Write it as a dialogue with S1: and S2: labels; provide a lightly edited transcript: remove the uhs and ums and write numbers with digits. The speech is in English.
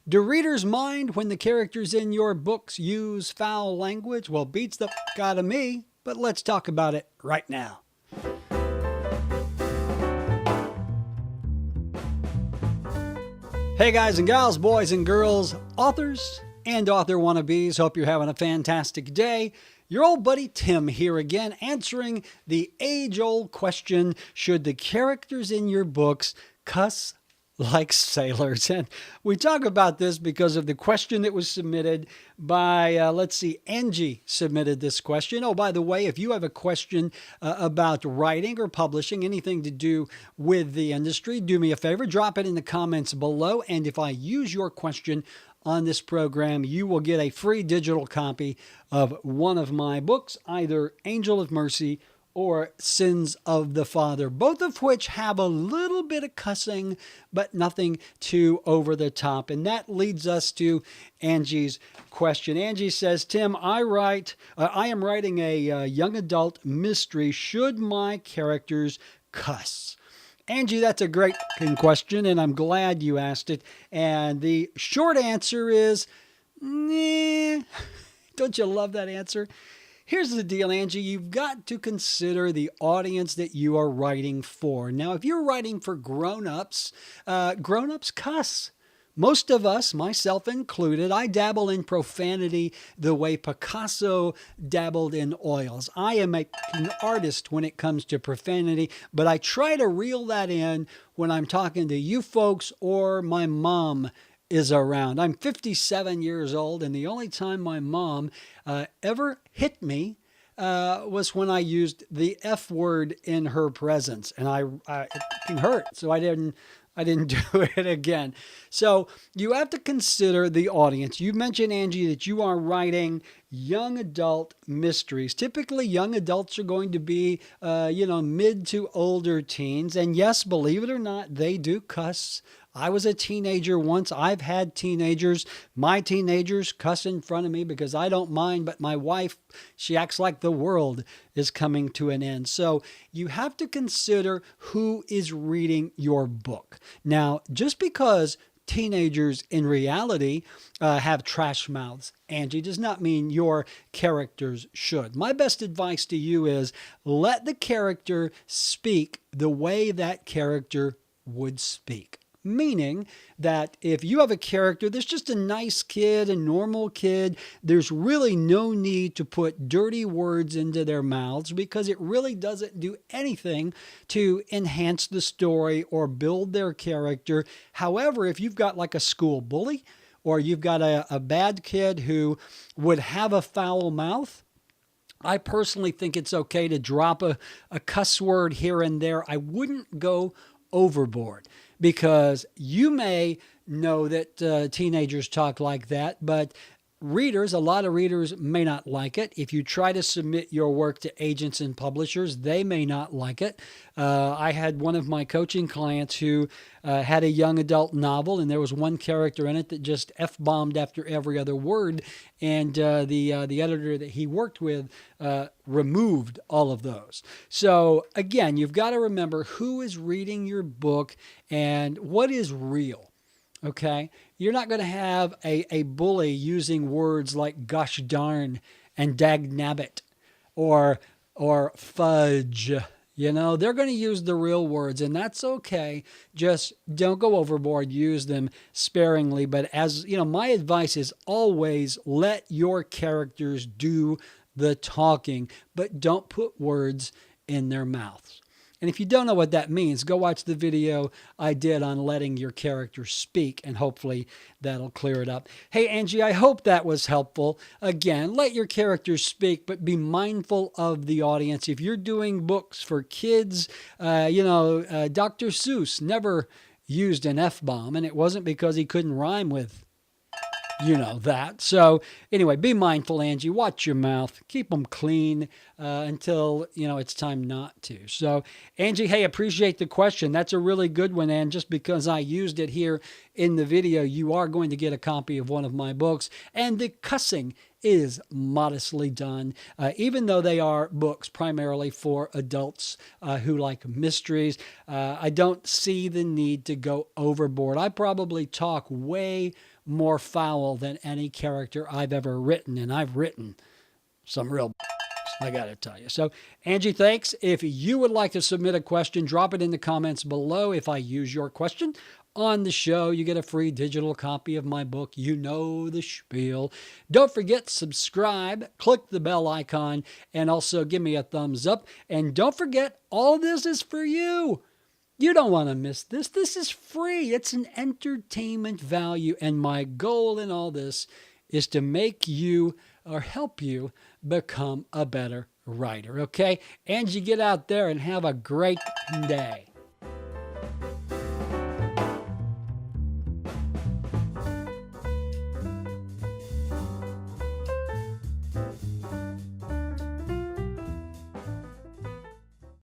S1: Do readers mind when the characters in your books use foul language? Well, beats the out of me, but let's talk about it right now. Hey guys and gals, boys and girls, authors and author wannabes, hope you're having a fantastic day. Your old buddy Tim here again, answering the age-old question, should the characters in your books cuss like sailors? And we talk about this because of the question that was submitted by, Angie submitted this question. Oh, by the way, if you have a question about writing or publishing, anything to do with the industry, do me a favor, drop it in the comments below. And if I use your question on this program, you will get a free digital copy of one of my books, either Angel of Mercy or Sins of the Father, both of which have a little bit of cussing, but nothing too over the top. And that leads us to Angie's question. Angie says, Tim, I am writing a young adult mystery. Should my characters cuss? Angie, that's a great question, and I'm glad you asked it. And the short answer is, nah. Don't you love that answer? Here's the deal, Angie. You've got to consider the audience that you are writing for. Now, if you're writing for grown-ups, grown-ups cuss. Most of us, myself included, I dabble in profanity the way Picasso dabbled in oils. I am an artist when it comes to profanity, but I try to reel that in when I'm talking to you folks or my mom is around. I'm 57 years old, and the only time my mom ever hit me was when I used the F word in her presence, and it can hurt, so I didn't do it again. So you have to consider the audience. You mentioned, Angie, that you are writing young adult mysteries. Typically, young adults are going to be, mid to older teens. And yes, believe it or not, they do cuss. I was a teenager once. I've had teenagers. My teenagers cuss in front of me because I don't mind, but my wife, she acts like the world is coming to an end. So you have to consider who is reading your book. Now, just because teenagers in reality have trash mouths, Angie, does not mean your characters should. My best advice to you is let the character speak the way that character would speak. Meaning that if you have a character that's just a nice kid, a normal kid, there's really no need to put dirty words into their mouths because it really doesn't do anything to enhance the story or build their character. However, if you've got like a school bully or you've got a bad kid who would have a foul mouth, I personally think it's okay to drop a cuss word here and there. I wouldn't go overboard, because you may know that teenagers talk like that, but a lot of readers may not like it. If you try to submit your work to agents and publishers, they may not like it. I had one of my coaching clients who had a young adult novel, and there was one character in it that just F-bombed after every other word, and the editor that he worked with removed all of those. So again, you've got to remember who is reading your book and what is real. Okay, you're not going to have a bully using words like gosh darn and dag nabbit or fudge. You know, they're going to use the real words, and that's okay. Just don't go overboard. Use them sparingly. But as you know, my advice is always let your characters do the talking, but don't put words in their mouths. And if you don't know what that means, go watch the video I did on letting your character speak, and hopefully that'll clear it up. Hey, Angie, I hope that was helpful. Again, let your characters speak, but be mindful of the audience. If you're doing books for kids, Dr. Seuss never used an F-bomb, and it wasn't because he couldn't rhyme with that. So anyway, be mindful, Angie. Watch your mouth. Keep them clean until, it's time not to. So, Angie, hey, appreciate the question. That's a really good one. And just because I used it here in the video, you are going to get a copy of one of my books. And the cussing is modestly done, even though they are books primarily for adults who like mysteries. I don't see the need to go overboard. I probably talk way more foul than any character I've ever written, and I've written some real I got to tell you. So, Angie, thanks. If you would like to submit a question, drop it in the comments below. If I use your question on the show, you get a free digital copy of my book. You know the spiel. Don't forget, subscribe, click the bell icon, and also give me a thumbs up. And don't forget, all this is for you. You don't want to miss this. This is free. It's an entertainment value. And my goal in all this is to make you or help you become a better writer. Okay? Angie, get out there and have a great day.